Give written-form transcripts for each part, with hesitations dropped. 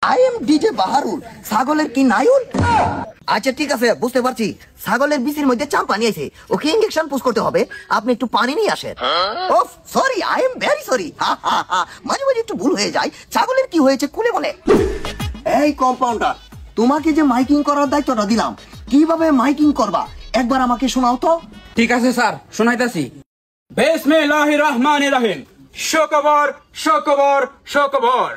I am DJ Baharul. ছাগলের কি নাইউল? আচ্ছা ঠিক আছে, বুঝতে পারছি। ছাগলের বিচির মধ্যে চাম পানি আছে, ওকে ইনজেকশন পুশ করতে হবে। আপনি একটু পানি নিয়ে আসেন। ওফ sorry, I am very sorry. মাঝে মাঝে একটু ভুল হয়ে যায়। ছাগলের কি হয়েছে খুলে বলে। এই কম্পাউন্ডার, তোমাকে যে মাইকিং করার দায়িত্বটা দিলাম, কিভাবে মাইকিং করবা একবার আমাকে শোনাও তো। ঠিক আছে স্যার, শোনাইতাছি। বিসমিল্লাহির রহমানির রহিম। শুক্রবার শুক্রবার শুক্রবার,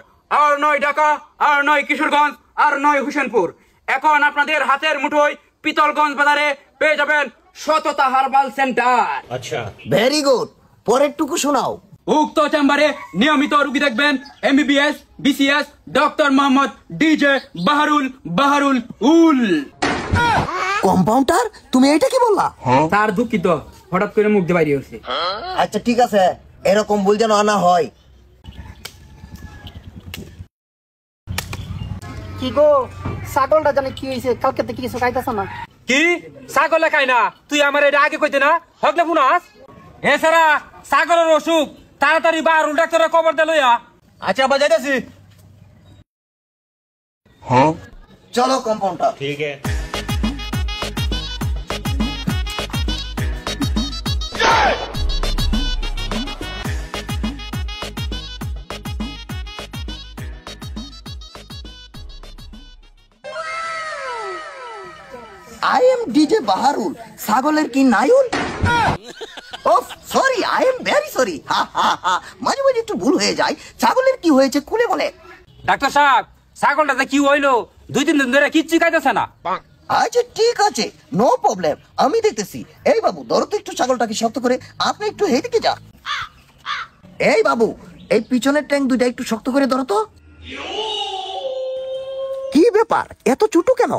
আর নয় ঢাকা, আর নয় কিশোরগঞ্জ, আর নয় হোসেনপুর। এখন আপনাদের হাতের মুঠোয় পিতলগঞ্জ বাজারে পেয়ে যাবেন সততা হার্বাল সেন্টার। আচ্ছা, ভেরি গুড, পরের টুকু শোনাও। উক্ত চেম্বারে নিয়মিত রোগী দেখবেন MBBS, BCS, doctor Mohammad DJ Baharul উল। কম্পাউন্ডার, তুমি এটা কি বললা? স্যার দুঃখিত, হঠাৎ করে মুখ দিয়ে বাইরে হচ্ছে। আচ্ছা ঠিক আছে, এরকম ভুল যেন আনা হয়। কি গো, ছাগলটা জানে কি হয়েছে? কালকে থেকে কিছু খাইতেছ না? কি ছাগলে খাই না? তুই আমার এটা আগে কইতে না হকলে পুনাস। এছাড়া ছাগলের অসুখ, তাড়াতাড়ি বাহারুল ডাক্তারের খবর দে লইয়া। আচ্ছা বাজাইতেছি। চলো কম্পাউন্ডার। ठीक है। I am DJ Baharul. ছাগলের কি নাইউল? ওফ sorry, I am very sorry. মাঝে মাঝে একটু ভুল হয়ে যায়। ছাগলের কি হয়েছে খুলে বলে। ডাক্তার সাহেব, ছাগলটা কি হইলো? 2-3 দিন ধরে কিচ্ছু খাইতেছে না। আচ্ছা ঠিক আছে, নো প্রবলেম, আমি দেখতেছি। এই বাবু, ধরো তো একটু ছাগলটাকে শক্ত করে। আপনি একটু এইদিকে যান। এই বাবু, এই পিছনের ট্যাঙ্ক দুইটা একটু শক্ত করে ধরো তো। কি ব্যাপার, এত ছোট কেন?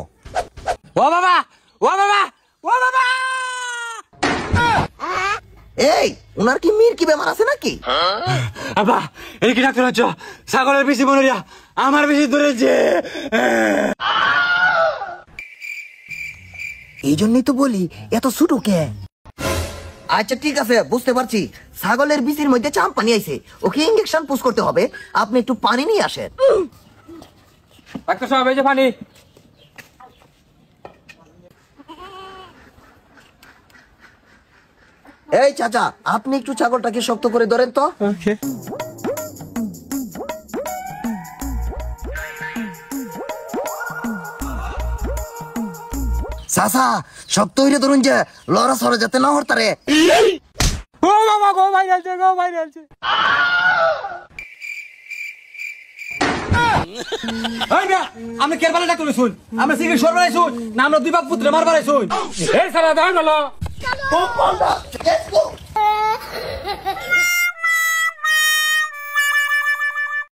ও বাবা, ও বাবা, ও বাবা! এই, উনার কি মির কি বেমার আছে নাকি? আব্বা, এই কি ডাক্তার হচ্ছ? ছাগলের বেশি মনোরিয়া আমার বেশি ধরেছে। এই জন্যই তো বলি এত ছোট কে। আচ্ছা ঠিক আছে, বুঝতে পারছি। ছাগলের বিচির মধ্যে চাম পানি আইছে, ওকে ইনজেকশন পুশ করতে হবে। আপনি একটু পানি নিয়ে আসেন। ডাক্তার সাহেব, এই যে পানি। এই চাচা, আপনি একটু ছাগলটাকে শক্ত করে ধরেন তো। চাচা, শক্ত হইলে ধরুন যে লড়া সরে যাতে না হরতারে। ও বাবা, গো ভাই আছে, গো ভাই আছে। আমি কেরবালে ডাক্তার শুন, আমরা সিগারেট সরবারাই শুন না, আমরা দুই বাপ পুত্রে মারবারাই শুন। এই সারা দাঁড়ালো। Let's go.